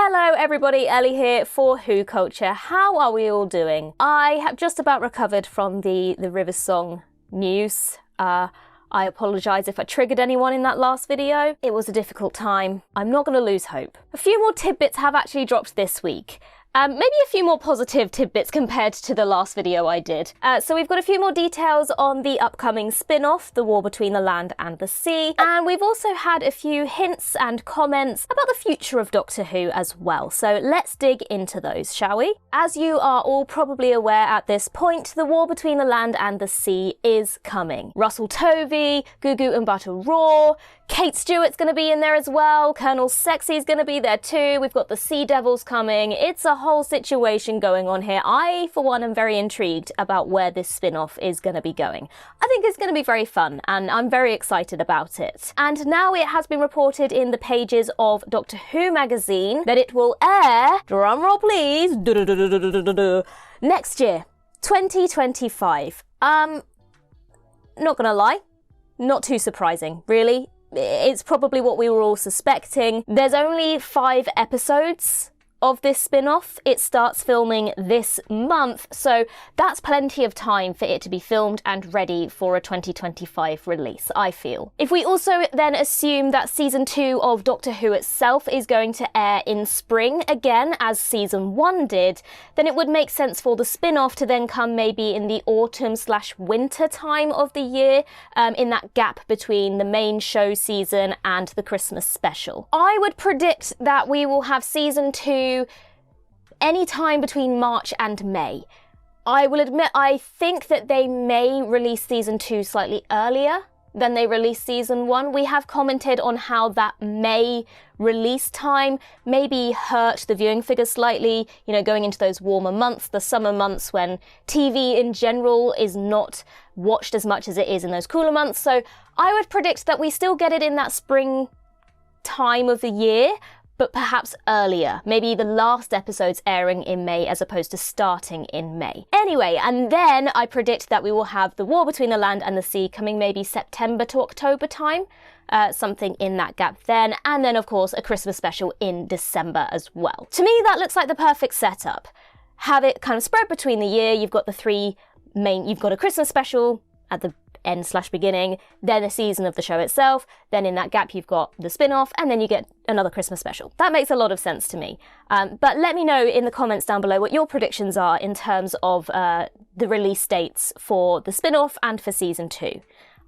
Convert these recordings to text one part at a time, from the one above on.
Hello everybody, Ellie here for WhoCulture. How are we all doing? I have just about recovered from the River Song news. I apologise if I triggered anyone in that last video. It was a difficult time. I'm not going to lose hope. A few more tidbits have actually dropped this week. Maybe a few more positive tidbits compared to the last video I did. So we've got a few more details on the upcoming spin-off, The War Between the Land and the Sea, and we've also had a few hints and comments about the future of Doctor Who as well. So let's dig into those, shall we? As you are all probably aware at this point, The War Between the Land and the Sea is coming. Russell Tovey, Gugu Mbatha Raw, Kate Stewart's going to be in there as well, Colonel Sexy's going to be there too, we've got the Sea Devils coming. It's a whole situation going on here. I, for one, am very intrigued about where this spin-off is going to be going. I think it's going to be very fun, and I'm very excited about it. And now it has been reported in the pages of Doctor Who magazine that it will air, drumroll please, next year, 2025. Not gonna lie, not too surprising, really. It's probably what we were all suspecting. There's only 5 episodes of this spin-off. It starts filming this month, so that's plenty of time for it to be filmed and ready for a 2025 release, I feel. If we also then assume that season 2 of Doctor Who itself is going to air in spring again, as season 1 did, then it would make sense for the spin-off to then come maybe in the autumn/winter time of the year, in that gap between the main show season and the Christmas special. I would predict that we will have season 2 any time between March and May. I will admit, I think that they may release season 2 slightly earlier than they released season 1. We have commented on how that May release time maybe hurt the viewing figures slightly, you know, going into those warmer months, the summer months when TV in general is not watched as much as it is in those cooler months. So I would predict that we still get it in that spring time of the year, but perhaps earlier, maybe the last episode's airing in May as opposed to starting in May. Anyway, and then I predict that we will have The War Between the Land and the Sea coming maybe September to October time, something in that gap then, and then of course a Christmas special in December as well. To me, that looks like the perfect setup. Have it kind of spread between the year. You've got the 3 main, you've got a Christmas special at the end/beginning, then a season of the show itself, then in that gap you've got the spin-off, and then you get another Christmas special. That makes a lot of sense to me. But let me know in the comments down below what your predictions are in terms of the release dates for the spin-off and for season 2.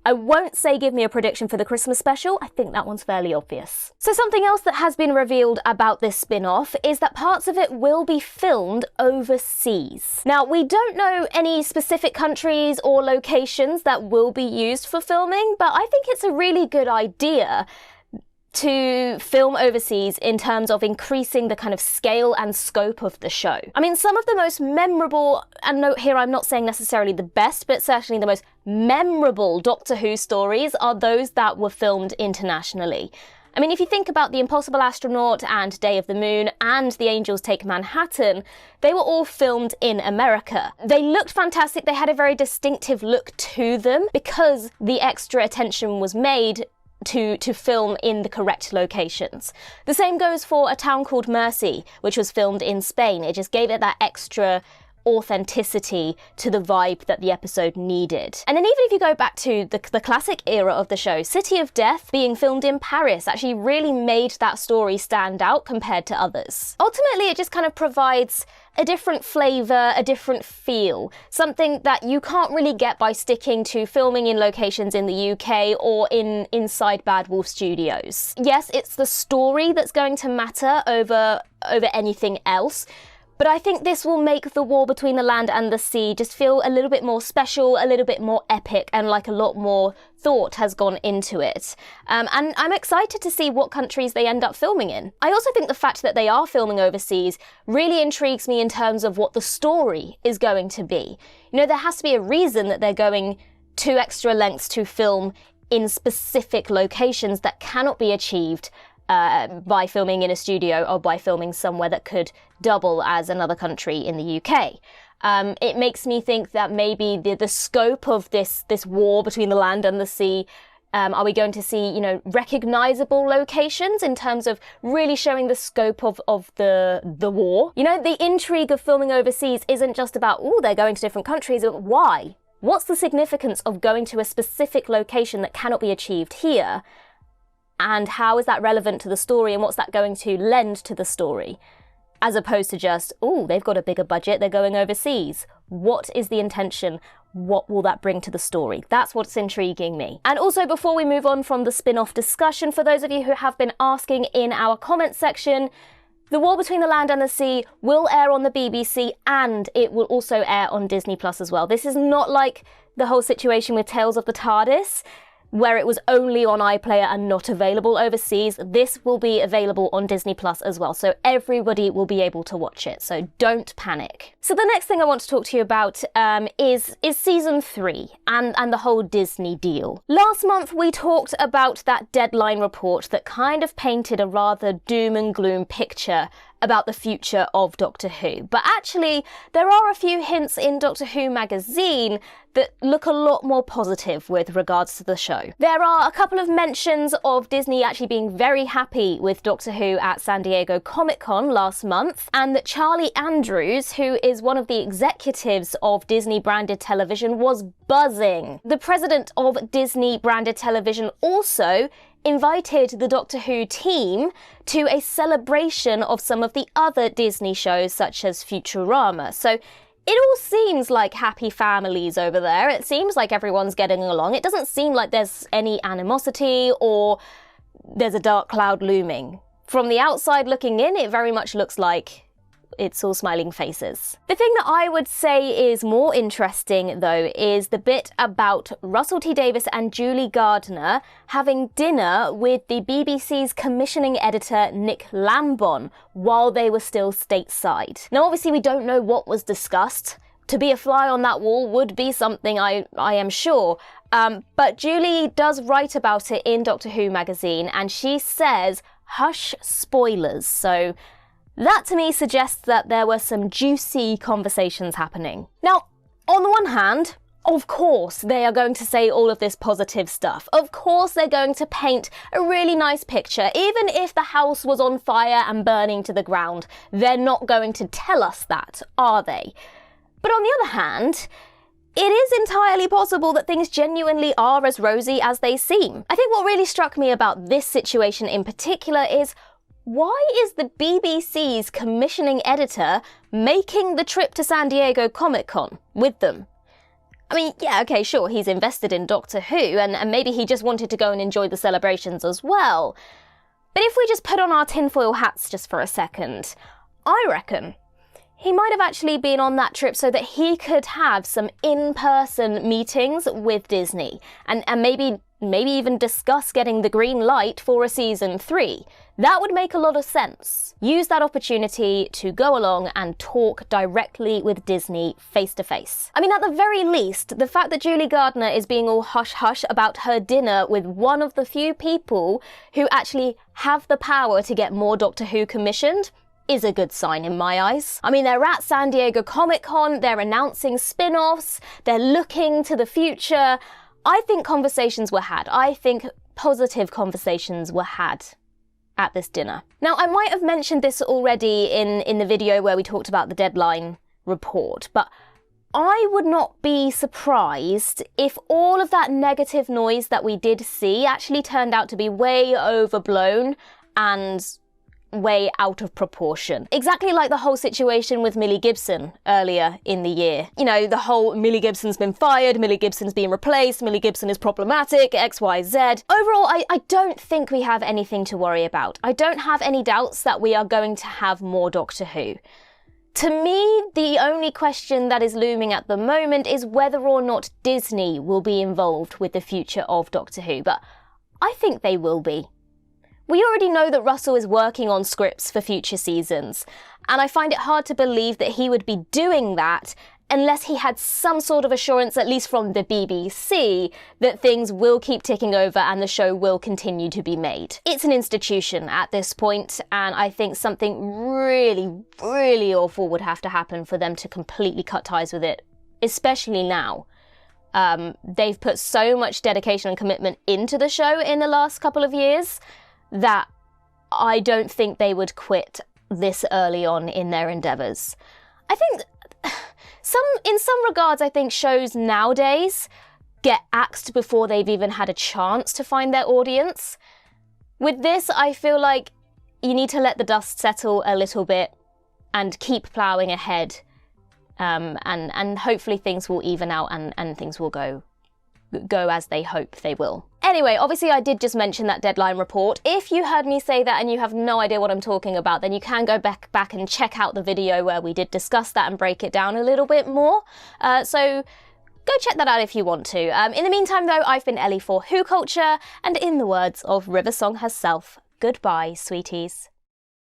I won't say give me a prediction for the Christmas special. I think that one's fairly obvious. So something else that has been revealed about this spin-off is that parts of it will be filmed overseas. Now, we don't know any specific countries or locations that will be used for filming, but I think it's a really good idea to film overseas in terms of increasing the kind of scale and scope of the show. I mean, some of the most memorable, and note here I'm not saying necessarily the best, but certainly the most memorable Doctor Who stories are those that were filmed internationally. I mean, if you think about The Impossible Astronaut and Day of the Moon and The Angels Take Manhattan, they were all filmed in America. They looked fantastic, they had a very distinctive look to them because the extra attention was made to film in the correct locations. The same goes for A Town Called Mercy, which was filmed in Spain. It just gave it that extra authenticity to the vibe that the episode needed. And then even if you go back to the classic era of the show, City of Death being filmed in Paris actually really made that story stand out compared to others. Ultimately, it just kind of provides a different flavour, a different feel, something that you can't really get by sticking to filming in locations in the UK or inside Bad Wolf Studios. Yes, it's the story that's going to matter over anything else, but I think this will make The War Between the Land and the Sea just feel a little bit more special, a little bit more epic, and like a lot more thought has gone into it. And I'm excited to see what countries they end up filming in. I also think the fact that they are filming overseas really intrigues me in terms of what the story is going to be. You know, there has to be a reason that they're going 2 extra lengths to film in specific locations that cannot be achieved by filming in a studio or by filming somewhere that could double as another country in the UK. It makes me think that maybe the scope of this war between the land and the sea Are we going to see, you know, recognizable locations in terms of really showing the scope of the war? You know, the intrigue of filming overseas isn't just about, oh, they're going to different countries. Why? What's the significance of going to a specific location that cannot be achieved here? And how is that relevant to the story, and what's that going to lend to the story? As opposed to just, oh, they've got a bigger budget, they're going overseas. What is the intention? What will that bring to the story? That's what's intriguing me. And also, before we move on from the spin-off discussion, for those of you who have been asking in our comment section, The War Between the Land and the Sea will air on the BBC, and it will also air on Disney Plus as well. This is not like the whole situation with Tales of the TARDIS, where it was only on iPlayer and not available overseas. This will be available on Disney Plus as well, so everybody will be able to watch it, so don't panic. So the next thing I want to talk to you about is season 3 and the whole Disney deal. Last month we talked about that deadline report that kind of painted a rather doom and gloom picture about the future of Doctor Who. But actually, there are a few hints in Doctor Who magazine that look a lot more positive with regards to the show. There are a couple of mentions of Disney actually being very happy with Doctor Who at San Diego Comic-Con last month, and that Charlie Andrews, who is one of the executives of Disney branded television, was buzzing. The president of Disney branded television also invited the Doctor Who team to a celebration of some of the other Disney shows, such as Futurama. So it all seems like happy families over there. It seems like everyone's getting along. It doesn't seem like there's any animosity or there's a dark cloud looming. From the outside looking in, it very much looks like it's all smiling faces. The thing that I would say is more interesting, though, is the bit about Russell T Davies and Julie Gardner having dinner with the BBC's commissioning editor Nick Lambon while they were still stateside. Now, obviously, we don't know what was discussed. To be a fly on that wall would be something, I am sure. But Julie does write about it in Doctor Who magazine, and she says, hush spoilers. So that to me suggests that there were some juicy conversations happening. Now, on the one hand, of course they are going to say all of this positive stuff. Of course they're going to paint a really nice picture. Even if the house was on fire and burning to the ground, they're not going to tell us that, are they? But on the other hand, it is entirely possible that things genuinely are as rosy as they seem. I think what really struck me about this situation in particular is, why is the BBC's commissioning editor making the trip to San Diego Comic-Con with them? I mean, yeah, okay, sure, he's invested in Doctor Who, and maybe he just wanted to go and enjoy the celebrations as well. But if we just put on our tinfoil hats just for a second, I reckon he might have actually been on that trip so that he could have some in-person meetings with Disney, and maybe even discuss getting the green light for a season 3. That would make a lot of sense. Use that opportunity to go along and talk directly with Disney face to face. I mean, at the very least, the fact that Julie Gardner is being all hush-hush about her dinner with one of the few people who actually have the power to get more Doctor Who commissioned is a good sign in my eyes. I mean, they're at San Diego Comic-Con, they're announcing spin-offs, they're looking to the future. I think conversations were had. I think positive conversations were had at this dinner. Now, I might have mentioned this already in the video where we talked about the deadline report, but I would not be surprised if all of that negative noise that we did see actually turned out to be way overblown and way out of proportion. Exactly like the whole situation with Millie Gibson earlier in the year. You know, the whole Millie Gibson's been fired, Millie Gibson's being replaced, Millie Gibson is problematic, XYZ. Overall, I don't think we have anything to worry about. I don't have any doubts that we are going to have more Doctor Who. To me, the only question that is looming at the moment is whether or not Disney will be involved with the future of Doctor Who, but I think they will be. We already know that Russell is working on scripts for future seasons, and I find it hard to believe that he would be doing that unless he had some sort of assurance, at least from the BBC, that things will keep ticking over and the show will continue to be made. It's an institution at this point, and I think something really, really awful would have to happen for them to completely cut ties with it, especially now. They've put so much dedication and commitment into the show in the last couple of years that I don't think they would quit this early on in their endeavours. I think in some regards, I think shows nowadays get axed before they've even had a chance to find their audience. With this, I feel like you need to let the dust settle a little bit and keep ploughing ahead. And hopefully things will even out and things will go as they hope they will. Anyway, obviously I did just mention that deadline report. If you heard me say that and you have no idea what I'm talking about, then you can go back and check out the video where we did discuss that and break it down a little bit more. So go check that out if you want to. In the meantime though, I've been Ellie for WhoCulture, and in the words of River Song herself, goodbye, sweeties.